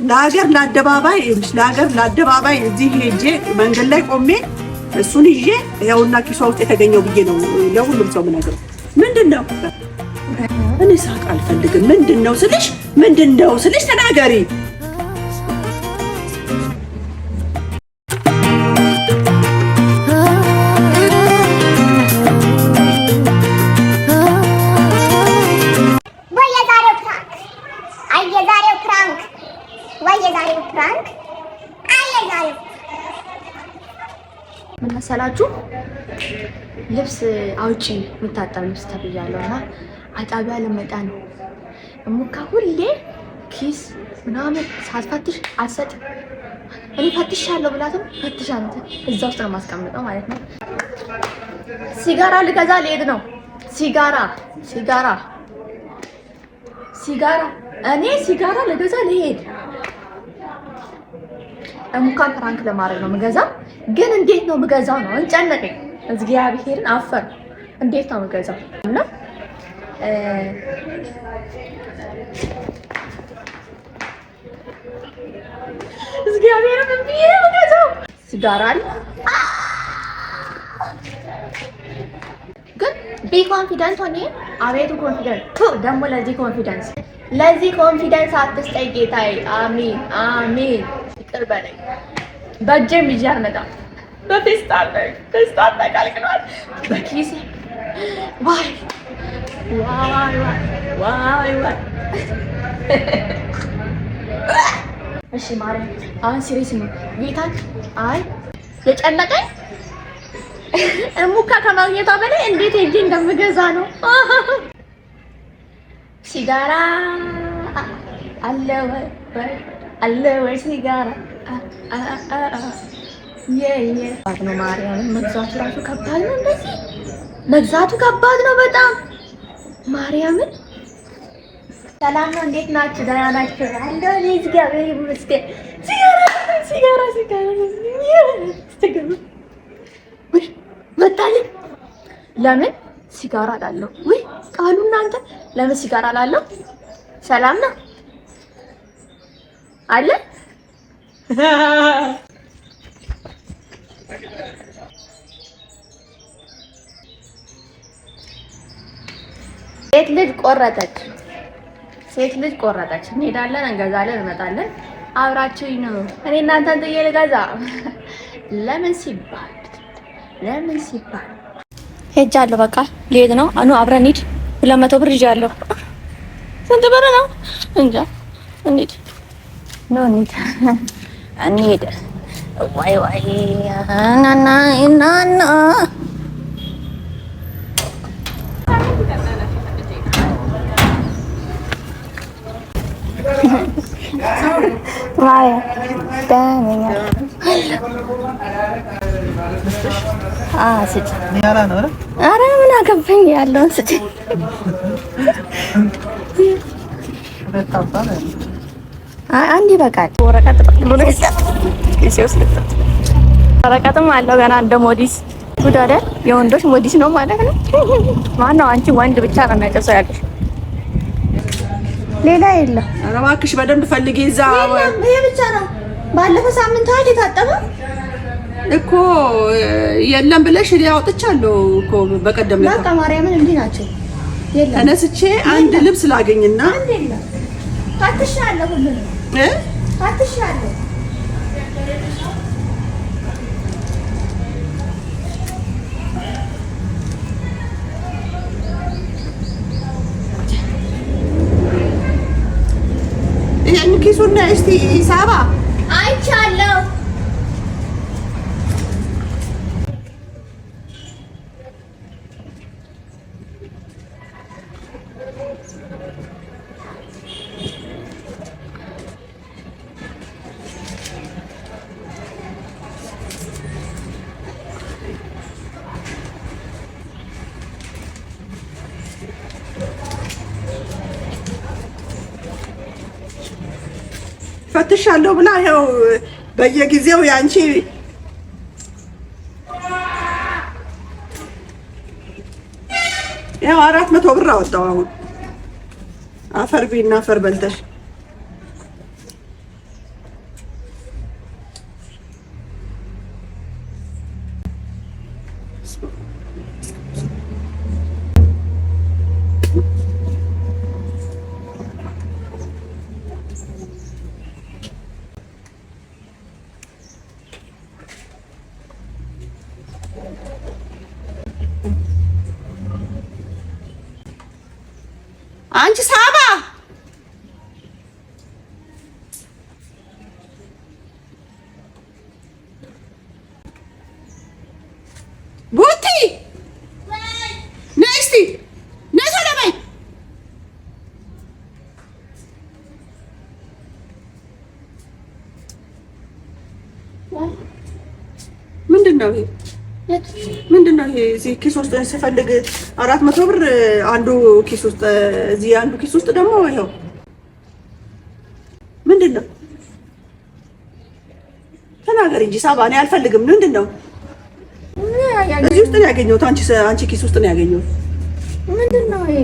ለሀገር ለአደባባይ እዚህ ሄጄ መንገድ ላይ ቆሜ እሱን ይዤ ያውና ኪሷ ውስጥ የተገኘው ብዬ ነው ለሁሉም ሰው ምነግረው። ምንድነው እኔ ሳቅ አልፈልግም። ምንድነው ስልሽ ተናገሪ። ምን መሰላችሁ? ልብስ አውጪ የምታጠብ ልብስ ተብያለሁና አጣቢያ ልመጣ ነው። እሙካ ሁሌ ኪስ ምናምን ሳትፈትሽ አትሰጥም። እኔ ፈትሻለሁ ብላትም ፈትሻለሁ እዛ ውስጥ ነው የማስቀምጠው ማለት ነው። ሲጋራ ልገዛ ልሄድ ነው። ሲጋራ እኔ ሲጋራ ልገዛ ልሄድ እሙካን ፕራንክ ለማድረግ ነው የምገዛው። ግን እንዴት ነው የምገዛው ነው እንጨነቀኝ። እግዚአብሔርን አፈር እንዴት ነው የምገዛው? እና እግዚአብሔርን እንዴት ነው የምገዛው? ሲጋራ አለ ግን ቢ ኮንፊደንት ሆኜ አቤቱ ኮንፊደንት ደግሞ ለዚህ ኮንፊደንስ አትስጠኝ ጌታዬ። አሜን ይቅር በለኝ። በእጄም ይዤ አልመጣም። በፌስታል ተቃልቅሏል በኪሴ። ዋይ እሺ ማርያም አሁን ሲሪየስ ነው ጌታን። አይ የጨነቀኝ እሙካ ከማግኘቷ በላይ እንዴት ሄጄ እንደምገዛ ነው። ሲጋራ አለ ወይ ሲጋራ ነው ማርያምን መግዛቱ ራሱ ከባድ ነው። እንደዚህ መግዛቱ ከባድ ነው በጣም ማርያምን። ሰላም ነው፣ እንዴት ናችሁ? ደህና ናችሁ? አለሁ እኔ እግዚአብሔር ይመስገን። ሲጋራ መጣልኝ። ለምን ሲጋራ እላለሁ? ወይ ቃሉ እናንተ ለምን ሲጋራ እላለሁ? ሰላም ነው አለ ሴት ልጅ ቆረጠች። እንሄዳለን፣ እንገዛለን፣ እንመጣለን። አብራችሁኝ ነው። እኔ እናንተን ጥዬ ልገዛ ለምን ሲባል ሄጃለሁ። በቃ ልሄድ ነው። አኑ አብረን ሂድ። 200 ብር ይዣለሁ። ስንት ብር ነው እንጃ። እንሂድ። ዋይ ናና ኧረ ምን አገባኝ ያለውን ስጪኝ። አንድ ይበቃል። ወረቀትም አለው ገና እንደ ሞዲስ ጉድ አይደል? የወንዶች ሞዲስ ነው ማለት ነው። ማነው አንቺ ወንድ ብቻ ነው የሚያጨሰው ያለሽ? ሌላ የለም። ኧረ እባክሽ በደንብ ፈልጊ። እዛ ይሄ ብቻ ነው። ባለፈው ሳምንት አይደል የታጠበ እኮ የለም ብለሽ እኔ አውጥቻለሁ እኮ በቀደም ለታ። በቃ ማርያምን እንዲህ ናቸው። የለም ተነስቼ አንድ ልብስ ላገኝና አንድ የለም። ታትሻለሁ ሁሉንም ታትሻለሁ። ይሄን ኪሱና እስቲ ሳባ አይቻለሁ። ፈትሻለሁ ብላ ይኸው በየጊዜው ያንቺ ያው 400 ብር አወጣው። አሁን አፈር ቢና አፈር በልተሽ አንቺ ሳባ ቡቲ ነይ እስኪ ነይ ቶሎ በይ። ምንድን ነው ይሄ? ምንድን ነው ይሄ? እዚህ ኪስ ውስጥ ስፈልግ 400 ብር አንዱ ኪስ ውስጥ፣ እዚህ አንዱ ኪስ ውስጥ ደግሞ ይኸው። ምንድን ነው? ተናገሪ እንጂ ሳባ። እኔ አልፈልግም። ምንድን ነው? እዚህ ውስጥ ነው ያገኘሁት። አንቺ ኪስ ውስጥ ነው ያገኘሁት። ምንድን ነው ይሄ?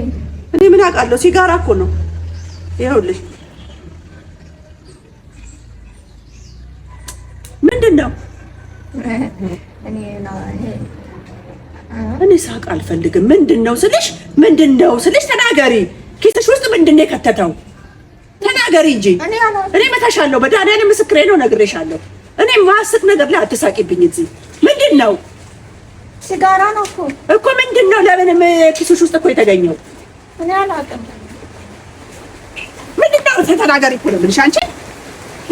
እኔ ምን አውቃለሁ? ሲጋራ እኮ ነው። ይኸውልሽ። ምንድን ነው? እኔ ሳቅ አልፈልግም። ምንድን ነው ስልሽ፣ ምንድን ነው ስልሽ ተናገሪ። ኪስሽ ውስጥ ምንድን ነው የከተተው? ተናገሪ እንጂ። እኔ መታሻለሁ። በዳንያኔ ምስክሬ ነው፣ ነግሬሻለሁ። እኔ ማስቅ ነገር ላይ አትሳቂብኝ። እዚህ ምንድን ነው? ሲጋራ ነው እኮ ምንድን ነው? ለምንም ኪስሽ ውስጥ እኮ የተገኘው እኔ አላውቅም። ምንድን ነው? ተናገሪ እኮ ነው የምልሽ። አንቺ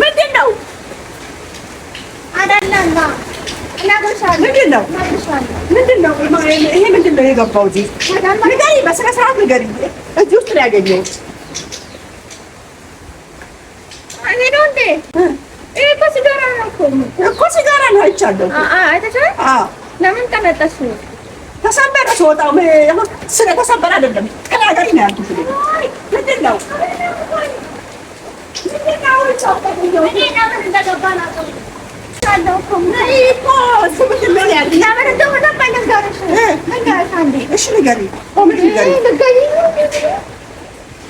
ምንድን ነው? አይደለም ምንድን ነው? ምንድን ነው? ይሄ ምንድን ነው የገባው እዚህ? ንገሪ፣ በስነ ስርዓት ንገሪ። እዚህ ውስጥ ነው ያገኘሁት። እኔ ነው እንዴ? ይሄ እኮ ሲጋራ ነው እኮ ሲጋራ ነው። አይቻለሁ። አይተሻል? ለምን ቀነጠሱ? ተሰበረ። ስወጣው ስለተሰበረ አይደለም፣ ተናገሪ ነው ያልኩሽ። ምንድን ነው?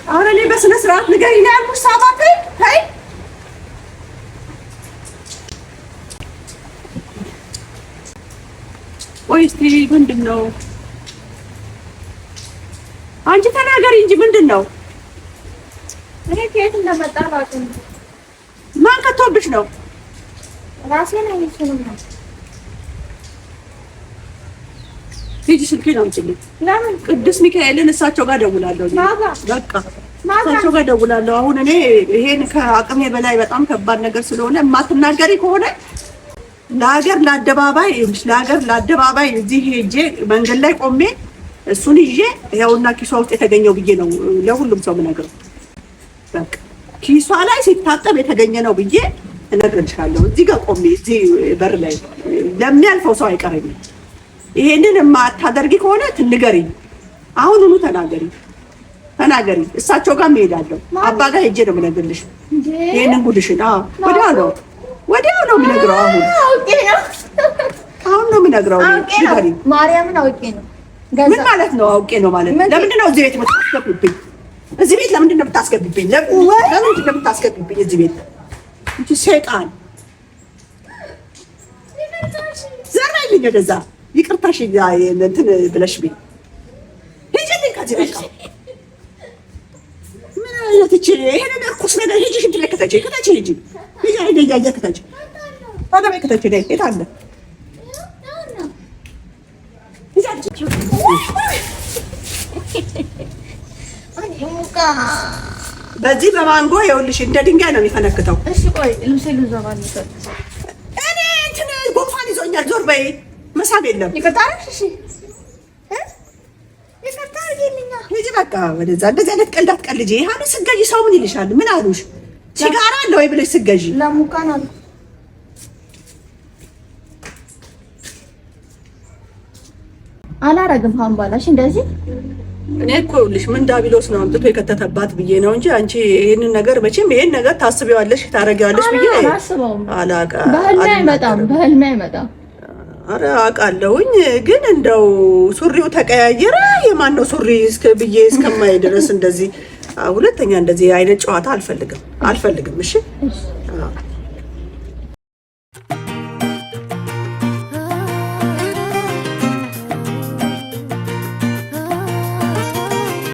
አሁን እኔ በስነ ስርዓት ንገሪ ነው ያልኩሽ። ሳባት ታይ ወይ እስቲ ምንድን ነው? አንቺ ተናገሪ እንጂ ምንድን ነው? እኔ ከየት እንደመጣ አላውቅም። ማን ከቶብሽ ነው? ራሴ ነኝ። እሱንም ነው። ሂጂ ስልኬን አምጪልኝ። ለምን? ቅዱስ ሚካኤልን እሳቸው ጋር ደውላለሁ። በቃ እሳቸው ጋር ደውላለሁ። አሁን እኔ ይሄን ከአቅሜ በላይ በጣም ከባድ ነገር ስለሆነ የማትናገሪ ከሆነ ለሀገር ለአደባባይ እዚህ ሄጄ መንገድ ላይ ቆሜ እሱን ይዤ ይኸውና ኪሷ ውስጥ የተገኘው ብዬ ነው ለሁሉም ሰው የምነግረው። በቃ ኪሷ ላይ ሲታጠብ የተገኘ ነው ብዬ እነግርልሻለሁ። እዚህ ጋር ቆሜ እዚህ በር ላይ ለሚያልፈው ሰው አይቀረኝም። ይሄንን የማታደርጊ ከሆነ ትንገሪኝ። አሁኑኑ ተናገሪ። እሳቸው ጋር እሄዳለሁ። አባ ጋር ሄጄ ነው የምነግርልሽ ይሄንን ጉድሽን። ወዲያው ነው የምነግረው። አሁን ነው የምነግረው። ማርያምን አውቄ ነው። ምን ማለት ነው አውቄ ነው ማለት? ለምንድን ነው እዚህ ቤት የምታስገቢብኝ? እዚህ ቤት ለምንድን ነው የምታስገቢብኝ? እዚህ ቤት እንጂ ሰይጣን ዘራይልኝ ወደዛ። ይቅርታሽ እንትን ብለሽብኝ ሂጂልኝ ከዚህ በቃ። ምን አይነት እቺ ይሄንን እርኩስ ነገር ሂጂ ሽንት ላይ ከተች ሂጂ አይደያ ከተች ታዲያ ከተች ላይ የት አለ? በዚህ በማንጎ ይኸውልሽ እንደ ድንጋይ ነው የሚፈነክተው። እሺ ቆይ ልብሴ ልዘባል። እኔ እንትን ጉንፋን ይዞኛል። ዞር በይ። መሳብ የለም። ይቅርታ እሺ ይቅርታ አድርጊልኝ። ሂጂ በቃ ወደዛ። እንደዚህ አይነት ቀልድ አትቀልጂ። ይሄን ስገዢ ሰው ምን ይልሻል? ምን አሉሽ? ሲጋራ አለ ወይ ብለሽ ስገዢ ለሙካን አሉ። አላረግም ሀምባላሽ እንደዚህ እኔ እኮ ይኸውልሽ ምን ዳቢሎስ ነው አምጥቶ የከተተባት ብዬ ነው እንጂ አንቺ ይሄንን ነገር መቼም ይሄን ነገር ታስቢዋለሽ ታረጊዋለሽ ብዬ አላውቅም። በህልሜ አይመጣም። ኧረ አውቃለሁኝ፣ ግን እንደው ሱሪው ተቀያየረ። የማን ነው ሱሪ ብዬ እስከማይ ድረስ እንደዚህ ሁለተኛ እንደዚህ አይነት ጨዋታ አልፈልግም። እሺ